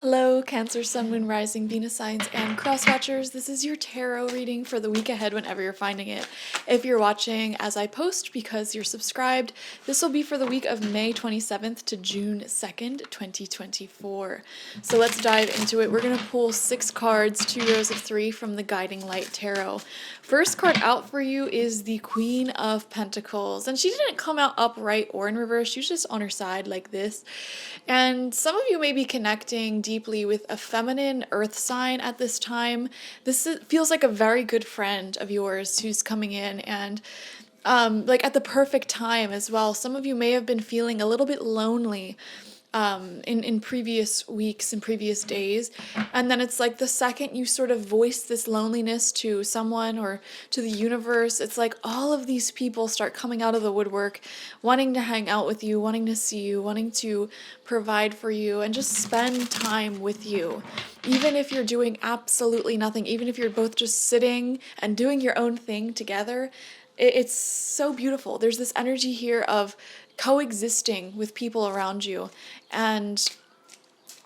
Hello, Cancer, Sun, Moon, Rising, Venus signs, and cross watchers. This is your tarot reading for the week ahead whenever you're finding it. If you're watching as I post because you're subscribed, this will be for the week of May 27th to June 2nd, 2024. So let's dive into it. We're going to pull 6 cards, 2 rows of 3 from the Guiding Light Tarot. First card out for you is the Queen of Pentacles. And she didn't come out upright or in reverse. She was just on her side like this. And some of you may be connecting deeply with a feminine earth sign at this time. Feels like a very good friend of yours who's coming in and like at the perfect time as well. Some of you may have been feeling a little bit lonely in previous weeks and previous days. And then it's like the second you sort of voice this loneliness to someone or to the universe, it's like all of these people start coming out of the woodwork, wanting to hang out with you, wanting to see you, wanting to provide for you, and just spend time with you. Even if you're doing absolutely nothing, even if you're both just sitting and doing your own thing together, it's so beautiful. There's this energy here of coexisting with people around you. And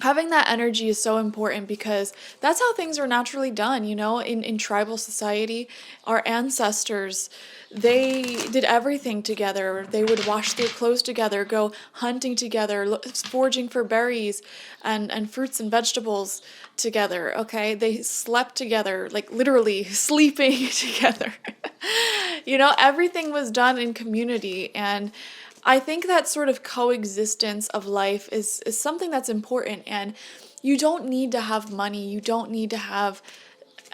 having that energy is so important because that's how things are naturally done, in tribal society. Our ancestors, they did everything together. They would wash their clothes together, go hunting together, foraging for berries and fruits and vegetables together, okay? They slept together, like literally sleeping together. Everything was done in community, and I think that sort of coexistence of life is something that's important, and you don't need to have money. You don't need to have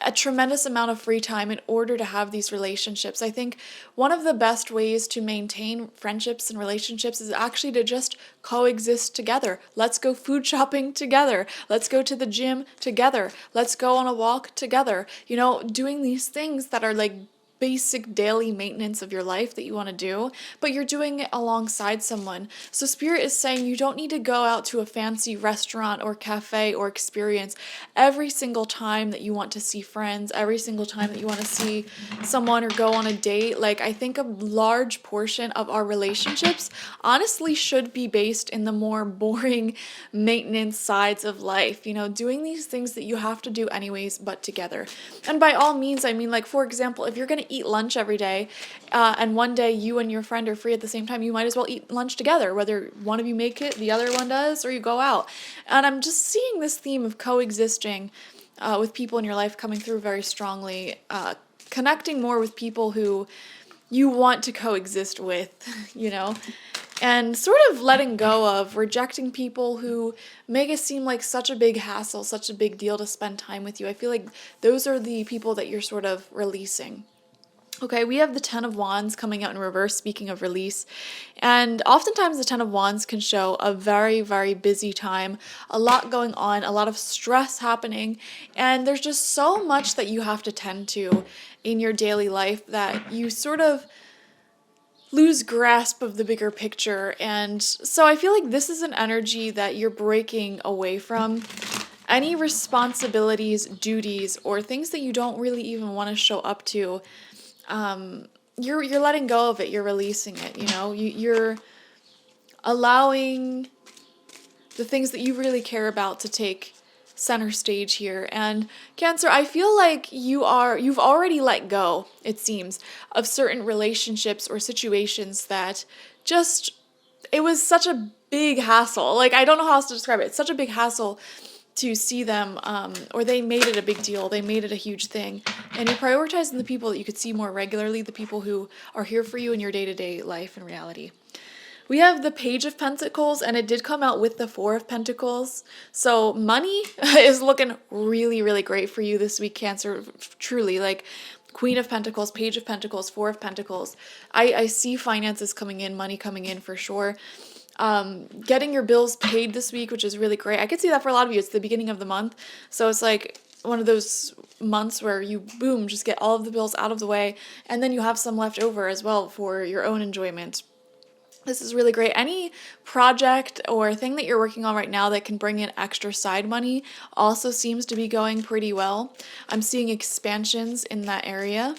a tremendous amount of free time in order to have these relationships. I think one of the best ways to maintain friendships and relationships is actually to just coexist together. Let's go food shopping together. Let's go to the gym together. Let's go on a walk together. Doing these things that are like basic daily maintenance of your life that you want to do, but you're doing it alongside someone. So Spirit is saying you don't need to go out to a fancy restaurant or cafe or experience every single time that you want to see friends, every single time that you want to see someone or go on a date. Like, I think a large portion of our relationships honestly should be based in the more boring maintenance sides of life, doing these things that you have to do anyways, but together. And by all means, I mean, like, for example, if you're going to eat lunch every day, and one day you and your friend are free at the same time, you might as well eat lunch together, whether one of you make it, the other one does, or you go out. And I'm just seeing this theme of coexisting with people in your life coming through very strongly, connecting more with people who you want to coexist with, and sort of letting go of rejecting people who make it seem like such a big hassle, such a big deal to spend time with you. I feel like those are the people that you're sort of releasing. Okay, we have the Ten of Wands coming out in reverse, speaking of release. And oftentimes the Ten of Wands can show a very, very busy time, a lot going on, a lot of stress happening, and there's just so much that you have to tend to in your daily life that you sort of lose grasp of the bigger picture. And so I feel like this is an energy that you're breaking away from. Any responsibilities, duties, or things that you don't really even want to show up to, you're letting go of it. You're releasing it. You're allowing the things that you really care about to take center stage here. And Cancer, I feel like you've already let go, it seems, of certain relationships or situations that just, it was such a big hassle. Like, I don't know how else to describe it. It's such a big hassle to see them, or they made it a big deal. They made it a huge thing. And you're prioritizing the people that you could see more regularly, the people who are here for you in your day-to-day life and reality. We have the Page of Pentacles, and it did come out with the Four of Pentacles. So money is looking really, really great for you this week, Cancer. Truly, like Queen of Pentacles, Page of Pentacles, Four of Pentacles. I see finances coming in, money coming in for sure. Getting your bills paid this week, which is really great. I could see that for a lot of you. It's the beginning of the month. So it's like one of those months where you, boom, just get all of the bills out of the way. And then you have some left over as well for your own enjoyment. This is really great. Any project or thing that you're working on right now that can bring in extra side money also seems to be going pretty well. I'm seeing expansions in that area.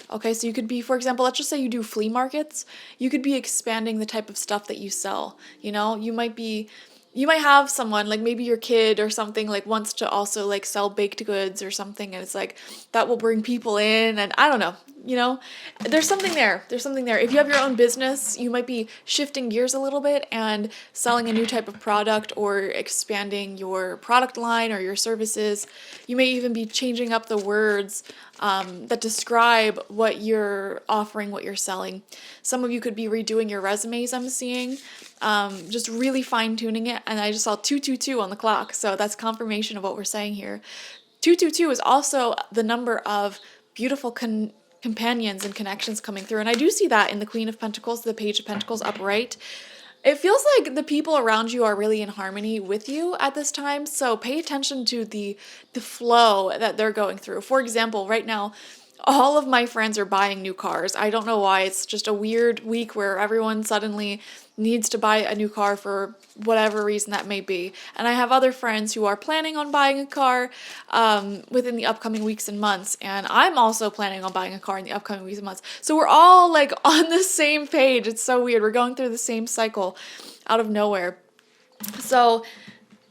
Okay, so you could be, for example, let's just say you do flea markets. You could be expanding the type of stuff that you sell. You might be you might have someone like maybe your kid or something like wants to also like sell baked goods or something, and it's like that will bring people in, and I don't know, there's something there. There's something there. If you have your own business, you might be shifting gears a little bit and selling a new type of product or expanding your product line or your services. You may even be changing up the words that describe what you're offering, what you're selling. Some of you could be redoing your resumes, I'm seeing, just really fine tuning it. And I just saw 222 on the clock. So that's confirmation of what we're saying here. 222 is also the number of beautiful companions and connections coming through. And I do see that in the Queen of Pentacles, the Page of Pentacles upright. It feels like the people around you are really in harmony with you at this time. So pay attention to the flow that they're going through. For example, right now, all of my friends are buying new cars. I don't know why. It's just a weird week where everyone suddenly needs to buy a new car for whatever reason that may be. And I have other friends who are planning on buying a car within the upcoming weeks and months. And I'm also planning on buying a car in the upcoming weeks and months. So we're all like on the same page. It's so weird. We're going through the same cycle out of nowhere. So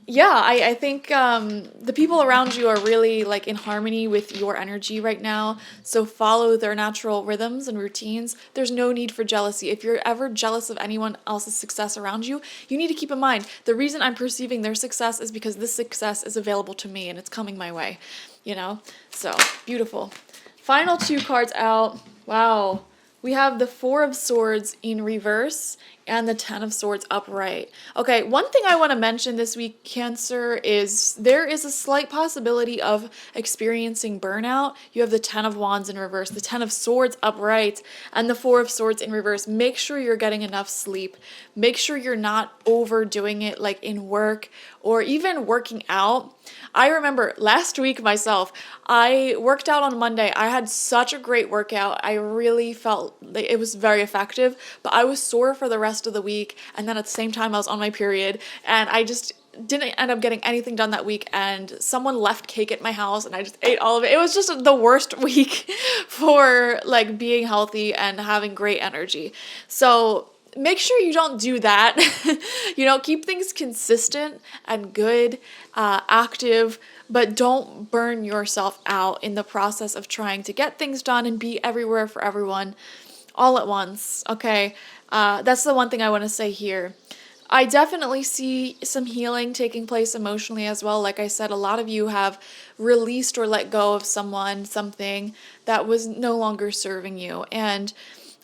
yeah, I think the people around you are really like in harmony with your energy right now. So follow their natural rhythms and routines. There's no need for jealousy. If you're ever jealous of anyone else's success around you, you need to keep in mind the reason I'm perceiving their success is because this success is available to me and it's coming my way, So beautiful. Final two cards out. Wow. We have the Four of Swords in reverse and the Ten of Swords upright. Okay, one thing I want to mention this week, Cancer, is there is a slight possibility of experiencing burnout. You have the Ten of Wands in reverse, the Ten of Swords upright, and the Four of Swords in reverse. Make sure you're getting enough sleep. Make sure you're not overdoing it like in work or even working out. I remember last week myself, I worked out on Monday. I had such a great workout. I really felt like it was very effective, but I was sore for the rest of the week. And then at the same time, I was on my period and I just didn't end up getting anything done that week. And someone left cake at my house and I just ate all of it. It was just the worst week for like being healthy and having great energy. So make sure you don't do that. Keep things consistent and good, active, but don't burn yourself out in the process of trying to get things done and be everywhere for everyone all at once, okay? That's the one thing I want to say here. I definitely see some healing taking place emotionally as well. Like I said, a lot of you have released or let go of someone, something that was no longer serving you. And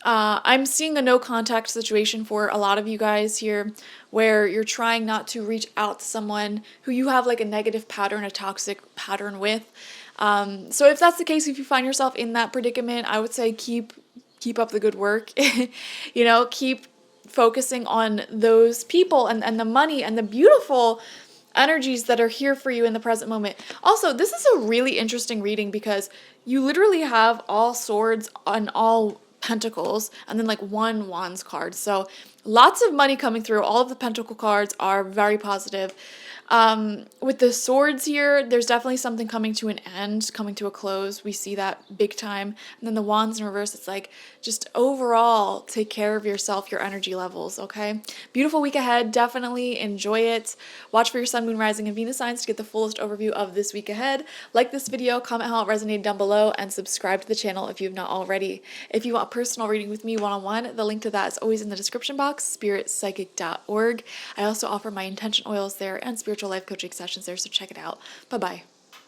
I'm seeing a no contact situation for a lot of you guys here where you're trying not to reach out to someone who you have like a negative pattern, a toxic pattern with. So if that's the case, if you find yourself in that predicament, I would say keep up the good work. Keep focusing on those people and the money and the beautiful energies that are here for you in the present moment. Also, this is a really interesting reading because you literally have all swords and all pentacles and then like one wands card. So lots of money coming through. All of the pentacle cards are very positive. With the swords here, there's definitely something coming to an end, coming to a close. We see that big time. And then the wands in reverse, it's like just overall take care of yourself, your energy levels, okay? Beautiful week ahead. Definitely enjoy it. Watch for your sun, moon, rising, and Venus signs to get the fullest overview of this week ahead. Like this video, comment how it resonated down below, and subscribe to the channel if you've not already. If you want a personal reading with me one-on-one, the link to that is always in the description box, spiritpsychic.org. I also offer my intention oils there and spiritual life coaching sessions there, so check it out. Bye-bye.